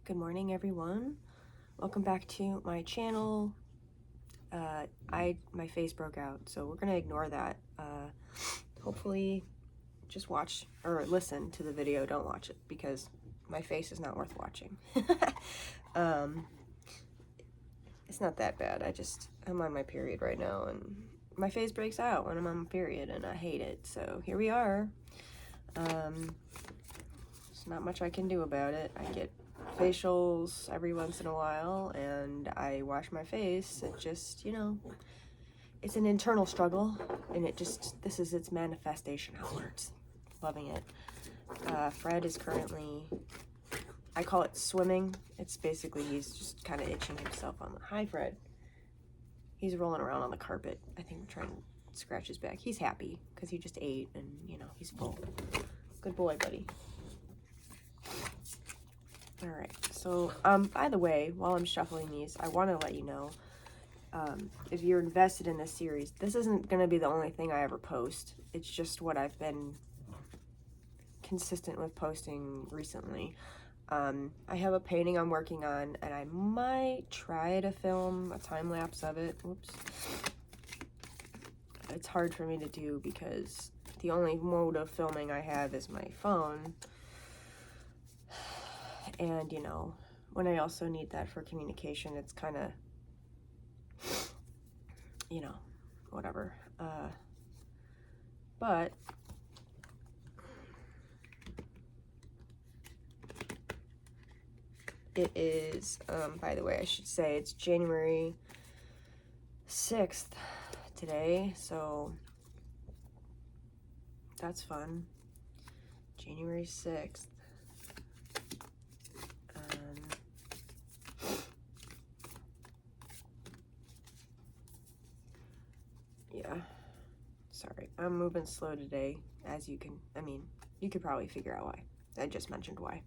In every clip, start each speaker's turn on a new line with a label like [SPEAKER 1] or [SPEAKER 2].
[SPEAKER 1] Good morning, everyone. Welcome back to my channel. My face broke out, so we're gonna ignore that. Hopefully just watch or listen to the video, don't watch it, because my face is not worth watching. It's not that bad. I'm on my period right now, and my face breaks out when I'm on my period, and I hate it. So here we are. There's not much I can do about it. I get facials every once in a while, and I wash my face. It just, it's an internal struggle, and this is its manifestation outwards. Loving it. Fred is currently, I call it swimming. It's basically, he's just kind of itching himself on the, hi Fred. He's rolling around on the carpet, I think trying to scratch his back. He's happy, because he just ate, and he's full. Good boy, buddy. Alright, so, by the way, while I'm shuffling these, I want to let you know, if you're invested in this series, this isn't going to be the only thing I ever post. It's just what I've been consistent with posting recently. I have a painting I'm working on, and I might try to film a time-lapse of it. Oops. It's hard for me to do because the only mode of filming I have is my phone. And, when I also need that for communication, it's kind of, whatever. But it is, by the way, I should say it's January 6th today, so that's fun. January 6th. Yeah, sorry, I'm moving slow today, as you can, you could probably figure out why. I just mentioned why.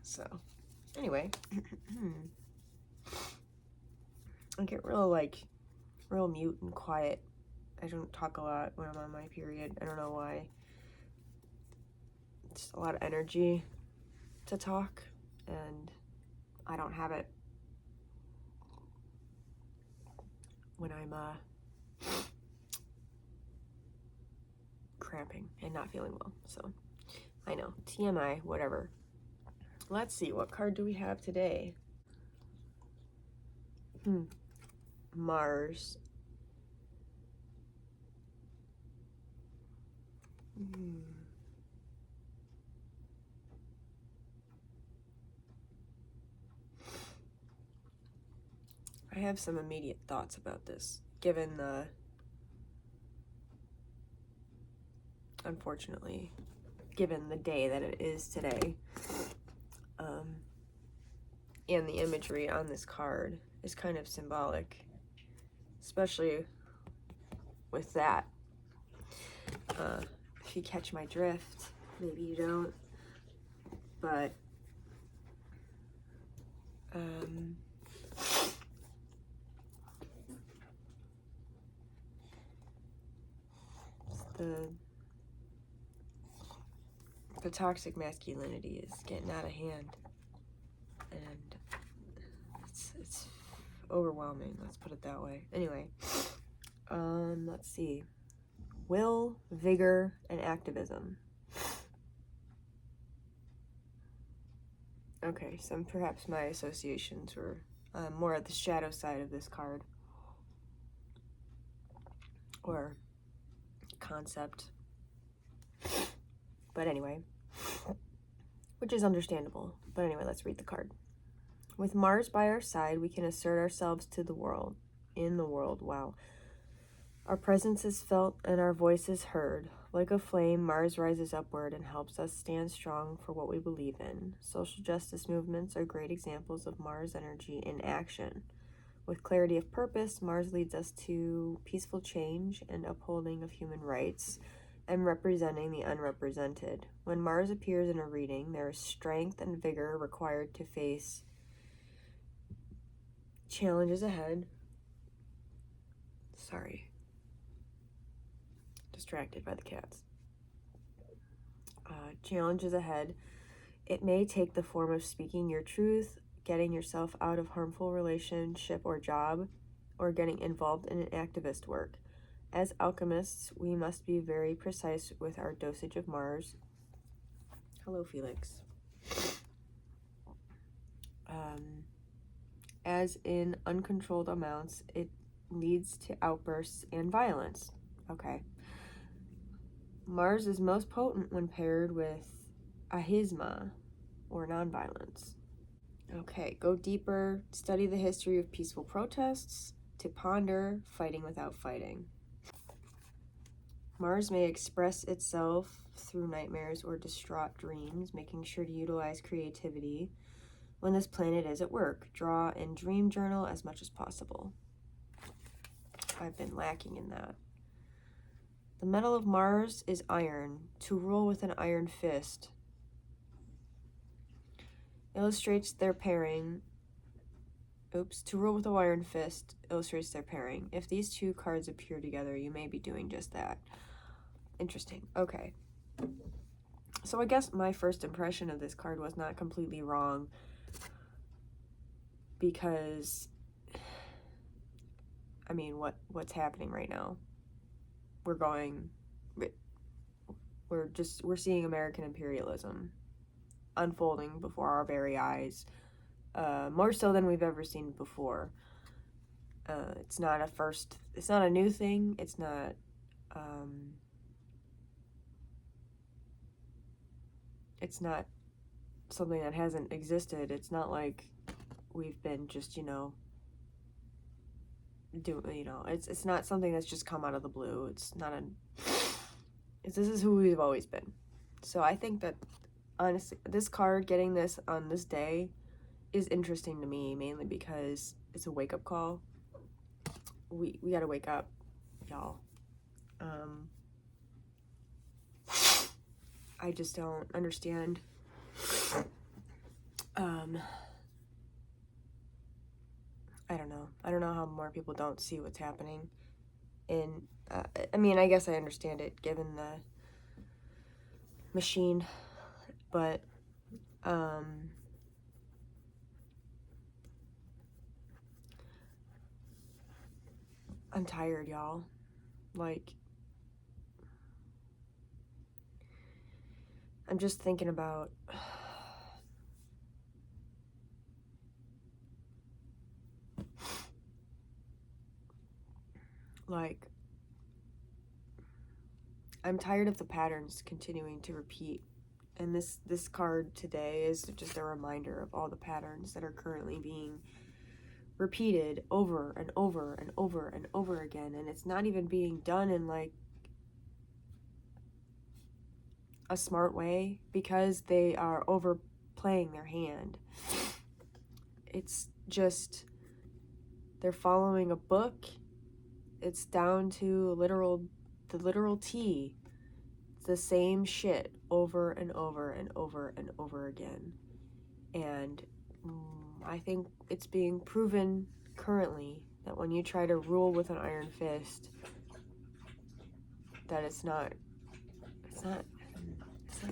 [SPEAKER 1] So, anyway, I get real mute and quiet. I don't talk a lot when I'm on my period. I don't know why. It's a lot of energy to talk, and I don't have it when I'm cramping and not feeling well. So I know, TMI, whatever. Let's see, what card do we have today? Mars. I have some immediate thoughts about this, given the, unfortunately, given the day that it is today, and the imagery on this card is kind of symbolic, especially with that. If you catch my drift, maybe you don't, but the toxic masculinity is getting out of hand, and it's overwhelming, let's put it that way. Anyway, let's see. Will, vigor, and activism. Okay, so perhaps my associations were more at the shadow side of this card, or concept. But anyway, which is understandable. But anyway, let's read the card. With Mars by our side, we can assert ourselves to the world, in the world. Wow. Our presence is felt and our voice is heard. Like a flame, Mars rises upward and helps us stand strong for what we believe in. Social justice movements are great examples of Mars energy in action. With clarity of purpose, Mars leads us to peaceful change and upholding of human rights and representing the unrepresented. When Mars appears in a reading, there is strength and vigor required to face challenges ahead. Sorry. Distracted by the cats. challenges ahead. It may take the form of speaking your truth, getting yourself out of harmful relationship or job, or getting involved in an activist work. As alchemists, we must be very precise with our dosage of Mars. Hello, Felix. As in uncontrolled amounts, it leads to outbursts and violence. Okay. Mars is most potent when paired with ahisma, or nonviolence. Okay, go deeper, study the history of peaceful protests, to ponder fighting without fighting. Mars may express itself through nightmares or distraught dreams, making sure to utilize creativity when this planet is at work. Draw and dream journal as much as possible. I've been lacking in that. The metal of Mars is iron, to rule with an iron fist. Illustrates their pairing. To rule with a iron fist illustrates their pairing. If these two cards appear together, you may be doing just that. Interesting. Okay. So I guess my first impression of this card was not completely wrong, because I mean, what's happening right now? We're seeing American imperialism unfolding before our very eyes, more so than we've ever seen before. It's not a new thing. It's not something that hasn't existed. It's not like we've been just, it's not something that's just come out of the blue. This is who we've always been. So I think that, honestly, this card, getting this on this day, is interesting to me, mainly because it's a wake-up call. We gotta wake up, y'all. I just don't understand. I don't know how more people don't see what's happening. And I guess I understand it given the machine, but I'm tired, y'all. Like, I'm just thinking about I'm tired of the patterns continuing to repeat, and this card today is just a reminder of all the patterns that are currently being repeated over and over and over and over again, and it's not even being done in like a smart way, because they are overplaying their hand. It's just, they're following a book. It's down to the literal T. It's the same shit over and over and over and over again. And I think it's being proven currently that when you try to rule with an iron fist, that it's not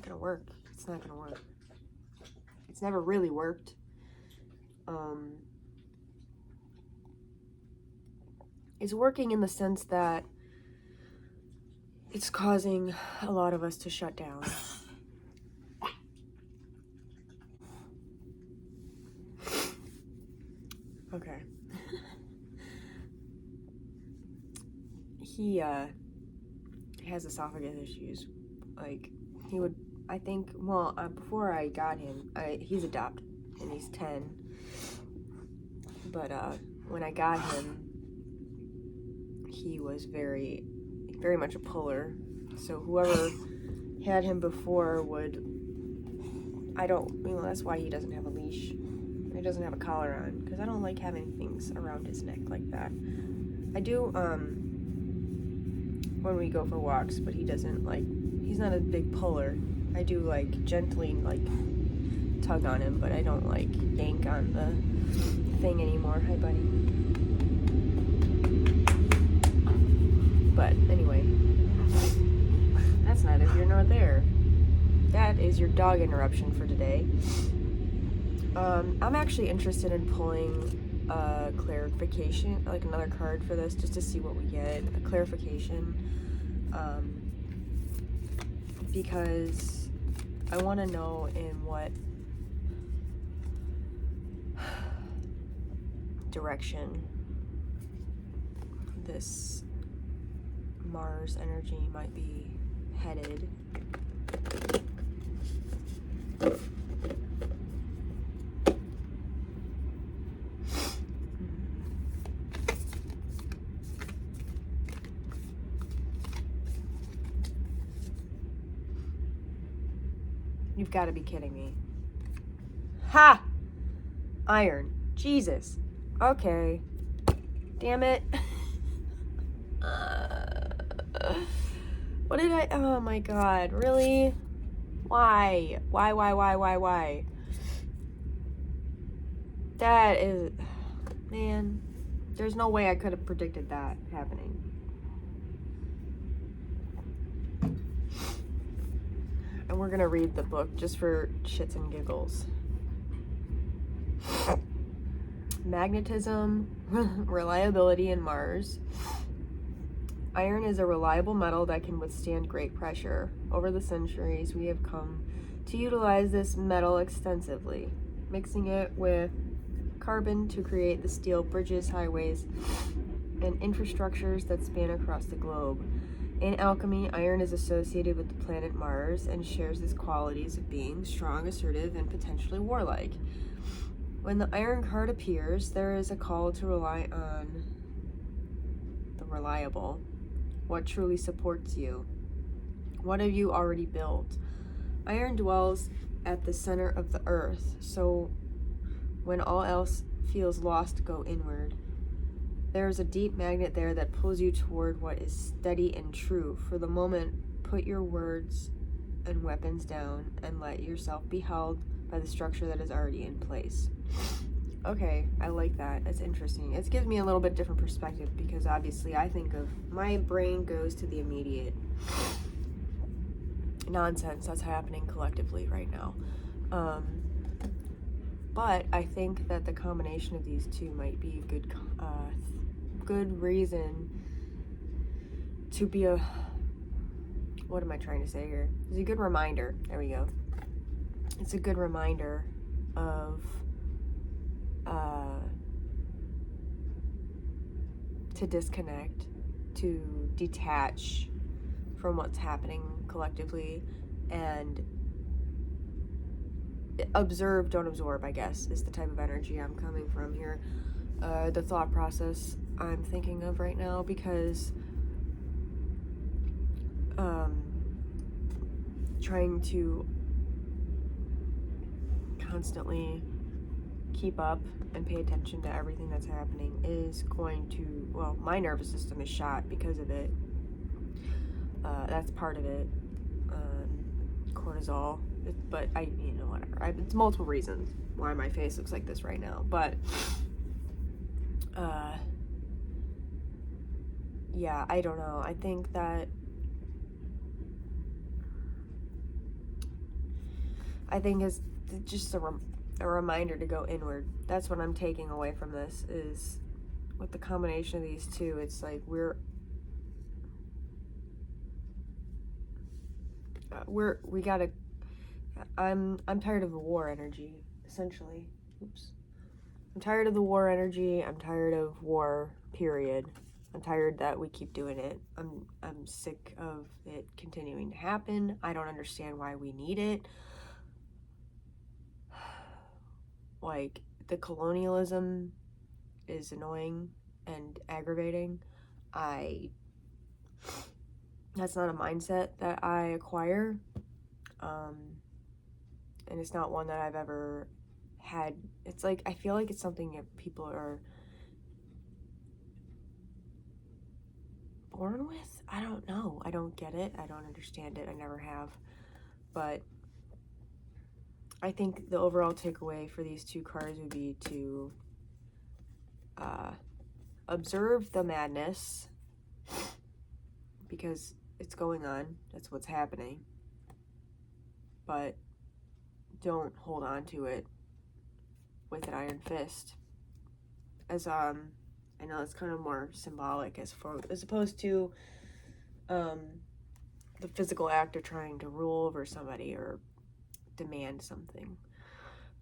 [SPEAKER 1] gonna work. It's not gonna work. It's never really worked. It's working in the sense that it's causing a lot of us to shut down. Okay. He has esophagus issues. Like, he would, I think, before I got him, he's adopted and he's 10. But when I got him, he was very, very much a puller. So whoever had him before that's why he doesn't have a leash. He doesn't have a collar on, because I don't like having things around his neck like that. I do, when we go for walks, but he doesn't, he's not a big puller. I do, gently, tug on him, but I don't, yank on the thing anymore. Hi, buddy. But, anyway, that's neither here nor there. that is your dog interruption for today. I'm actually interested in pulling a clarification, like another card for this, just to see what we get. A clarification. Because I want to know in what direction this Mars energy might be headed. You've got to be kidding me. Ha! Iron. Jesus. Okay. Damn it. What did I... Oh my god. Really? Why? Why? That is... Man. There's no way I could have predicted that happening. And we're gonna read the book just for shits and giggles. Magnetism, reliability in Mars. Iron is a reliable metal that can withstand great pressure. Over the centuries, we have come to utilize this metal extensively, mixing it with carbon to create the steel bridges, highways, and infrastructures that span across the globe. In alchemy, iron is associated with the planet Mars and shares its qualities of being strong, assertive, and potentially warlike. When the iron card appears, there is a call to rely on the reliable. What truly supports you? What have you already built? Iron dwells at the center of the earth, so when all else feels lost, go inward. There is a deep magnet there that pulls you toward what is steady and true. For the moment, put your words and weapons down and let yourself be held by the structure that is already in place. Okay, I like that. That's interesting. It gives me a little bit different perspective because obviously I think of, my brain goes to the immediate nonsense that's happening collectively right now. But I think that the combination of these two might be a good reason to be a, what am I trying to say here? It's a good reminder. There we go. It's a good reminder of to disconnect, to detach from what's happening collectively, and observe, don't absorb, I guess, is the type of energy I'm coming from here. The thought process I'm thinking of right now, because trying to constantly keep up and pay attention to everything that's happening is going to, well, my nervous system is shot because of it. That's part of it. Cortisol. But whatever. It's multiple reasons why my face looks like this right now. But, yeah, I don't know. I think it's just a reminder to go inward. That's what I'm taking away from this, is with the combination of these two, it's like I'm tired of the war energy, essentially. Oops. I'm tired of the war energy. I'm tired of war, period. I'm tired that we keep doing it. I'm sick of it continuing to happen. I don't understand why we need it. Like, the colonialism is annoying and aggravating. That's not a mindset that I acquire. And it's not one that I've ever had. It's like, I feel like it's something that people are born with. I don't know. I don't get it. I don't understand it. I never have. But I think the overall takeaway for these two cards would be to observe the madness, because it's going on. That's what's happening. but don't hold on to it with an iron fist. As I know it's kind of more symbolic as opposed to the physical act of trying to rule over somebody or demand something.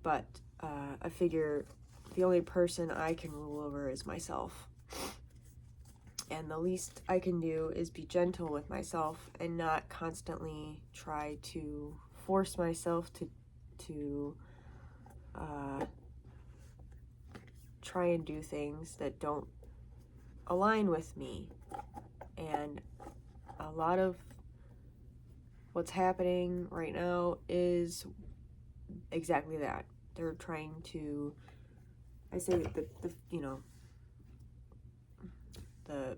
[SPEAKER 1] But I figure the only person I can rule over is myself. And the least I can do is be gentle with myself and not constantly try to force myself to try and do things that don't align with me. And a lot of what's happening right now is exactly that. They're trying to, I say the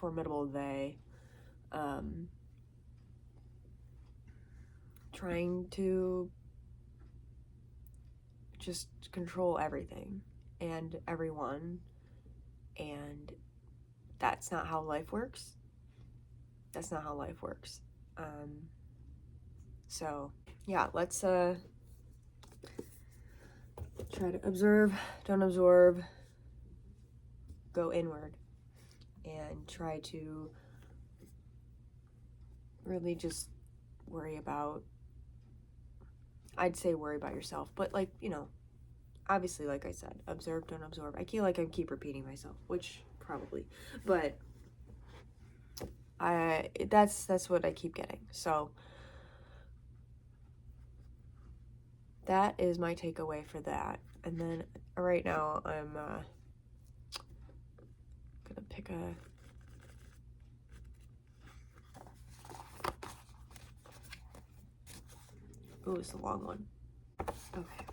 [SPEAKER 1] formidable they, trying to just control everything and everyone, and that's not how life works. That's not how life works. So yeah, let's try to observe, don't absorb, go inward, and try to really just worry about, I'd say worry about yourself, but like, obviously, like I said, observe, don't absorb. I feel like I keep repeating myself, which probably, but that's what I keep getting. So that is my takeaway for that. And then right now I'm gonna pick a it's a long one. Okay.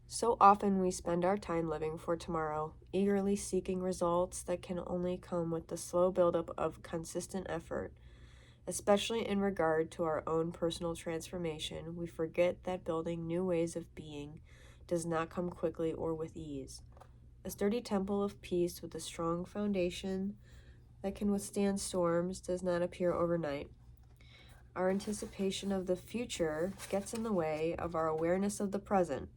[SPEAKER 1] So often we spend our time living for tomorrow, eagerly seeking results that can only come with the slow buildup of consistent effort. Especially in regard to our own personal transformation, we forget that building new ways of being does not come quickly or with ease. A sturdy temple of peace with a strong foundation that can withstand storms does not appear overnight. Our anticipation of the future gets in the way of our awareness of the present.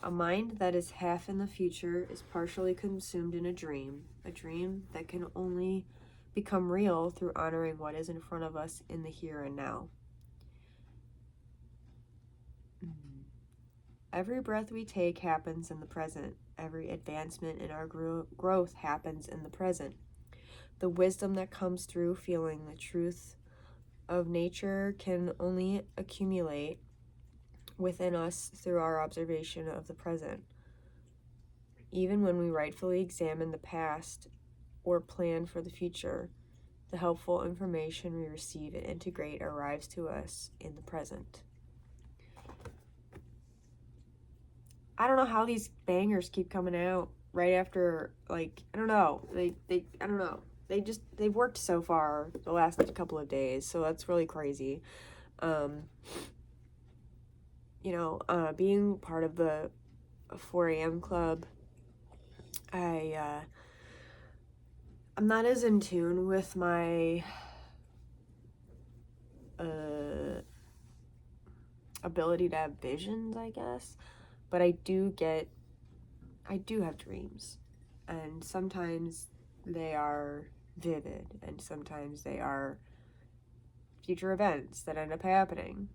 [SPEAKER 1] A mind that is half in the future is partially consumed in a dream that can only become real through honoring what is in front of us in the here and now. Every breath we take happens in the present. Every advancement in our growth happens in the present. The wisdom that comes through feeling the truth of nature can only accumulate within us through our observation of the present. Even when we rightfully examine the past or plan for the future, the helpful information we receive and integrate arrives to us in the present. I don't know how these bangers keep coming out right after, like, I don't know. I don't know. They've worked so far the last couple of days, so that's really crazy. Being part of the 4 a.m. club, I'm not as in tune with my ability to have visions, I guess, but I do have dreams, and sometimes they are vivid, and sometimes they are future events that end up happening.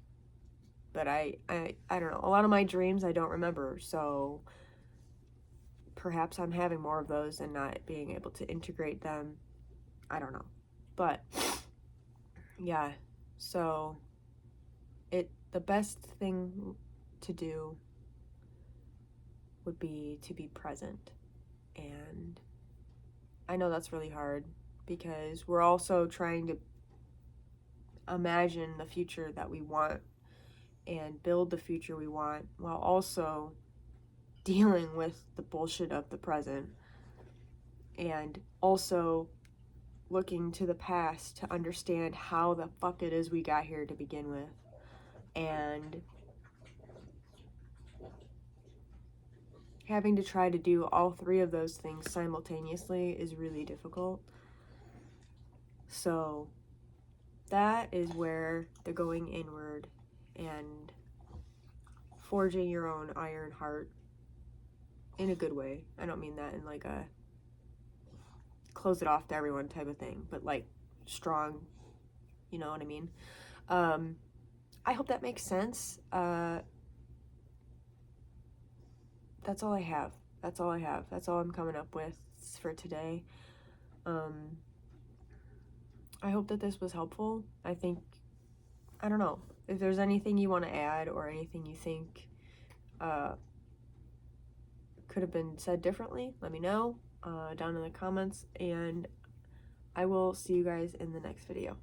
[SPEAKER 1] But I don't know. A lot of my dreams I don't remember, so perhaps I'm having more of those and not being able to integrate them. I don't know. But yeah, so the best thing to do would be to be present. And I know that's really hard because we're also trying to imagine the future that we want and build the future we want while also dealing with the bullshit of the present, and also looking to the past to understand how the fuck it is we got here to begin with. And having to try to do all 3 of those things simultaneously is really difficult. So that is where the going inward and forging your own iron heart in a good way. I don't mean that in like a close it off to everyone type of thing, but like strong, you know what I mean? I hope that makes sense. That's all I have. That's all I have. That's all I'm coming up with for today. I hope that this was helpful. I think, I don't know, if there's anything you want to add or anything you think could have been said differently, let me know down in the comments, and I will see you guys in the next video.